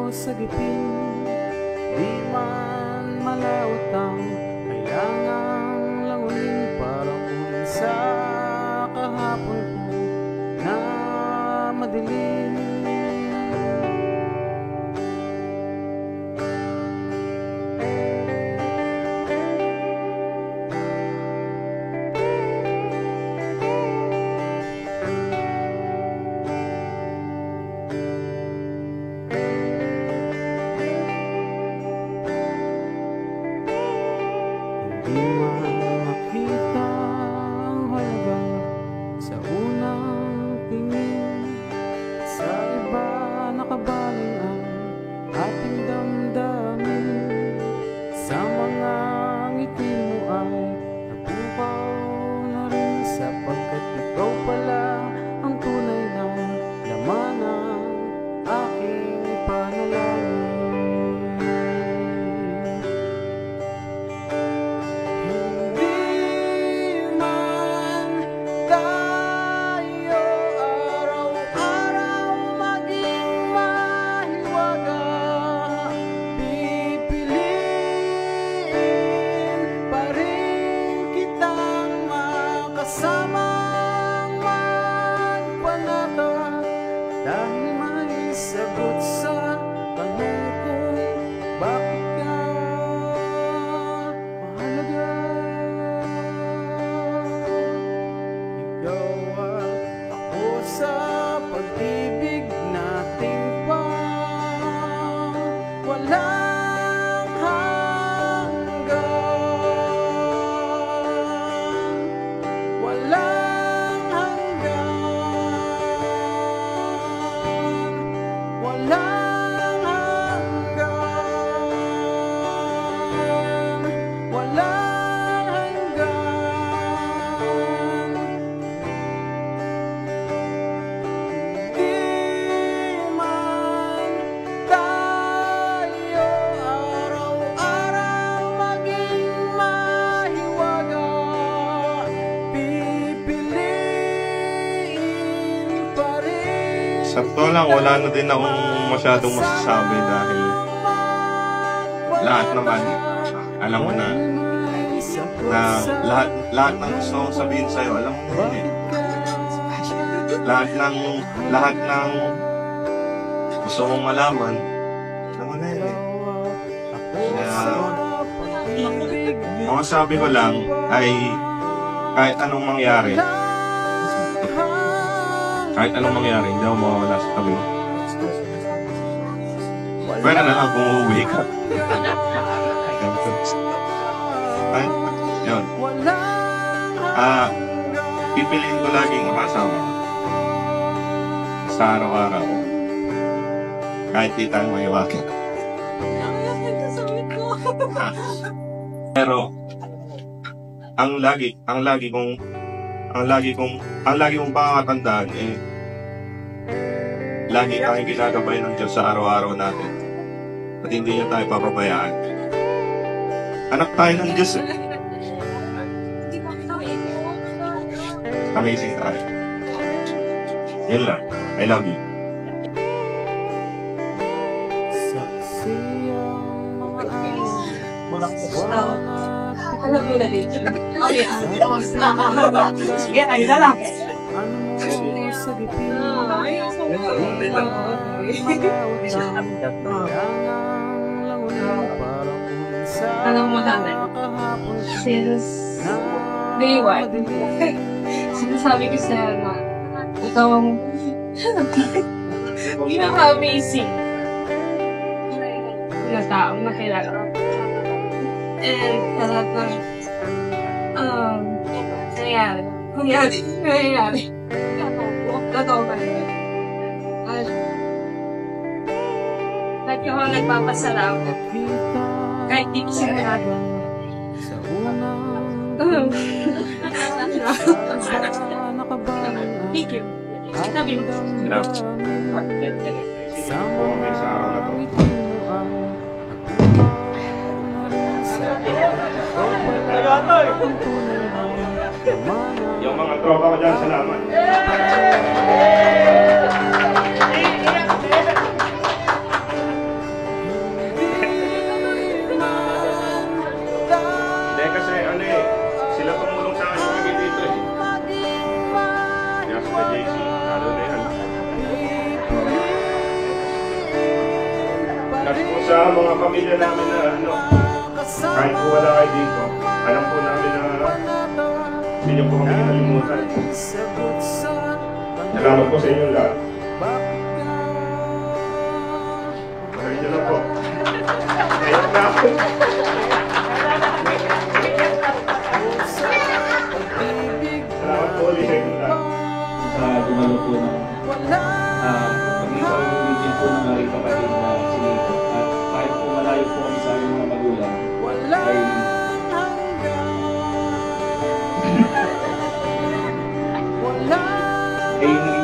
Sagipin, di man malawat ang kailangang langunin para kung sa kahapon ko na madilim. Di man makita ang halaga sa unang tingin, sa iba nakabaling ang ating damdamin. Sa mga ngiti mo ay napukaw na rin, sapagkat ikaw pala ang tunay na laman ng aking panalangin. Dahil may sagot sa tanong kung bakit ka mahalaga. Ikaw at ako sa pag-ibig nating walang hanggan, walang hanggan. Walang hanggan, walang hanggan. Di man tayo araw-araw maging mahiwaga, pipiliin pa rin. Sakto lang, wala na din akong masyadong masasabi dahil lahat naman, alam mo na lahat ng gusto kong sabihin sa'yo, alam mo na yun eh. Lahat ng gusto mong malaman, alam mo na yun eh. Kaya, ang sabi ko lang ay kahit anong mangyari, hindi ako mawawala sa tabi mo. Pwede na lang kung uuwi ka. Ay, yun. Pipiliin ko laging makasama sa araw-araw. Kahit di tayo maiwakin. Pero, ang lagi kong pakakatandaan eh, lagi tayong ginagabay ng Diyos sa araw-araw natin. At hindi niya tayo papabayaan. Anak tayo ng Diyos eh. Amazing tayo. Yun lang. I love you. Alam mo na dito. Sige, tayo na lang. Alam mo natin, since day one, sinasabi ko sa'yo na ikaw ang pinaka-amazing na taong nakilala ko. And sa lahat ng nangyari, totoo ba yun? ako nagpapasalamat. Kahit di ko sigurado. Thank you. Sabi mo. Okay, sa araw na to. Yung mga tropa ko dyan, salamat. Hindi kasi ano eh, sila tumulong sa akin lagi dito eh. Kaya sa JC, lalo na yan. Kasi po sa mga pamilya namin na ano, kahit po wala kayo dito, alam po namin na hindi niyo po kami kinalimutan. Salamat po sa inyo lahat. Maraming nyo na po. Ayok na ako. Salamat po ulit sa inyo lahat. Sa dumalo po ng pag-isang video po ng aking kapatid na si Nico. At kahit po malayo po kami sa aming mga magulang, ay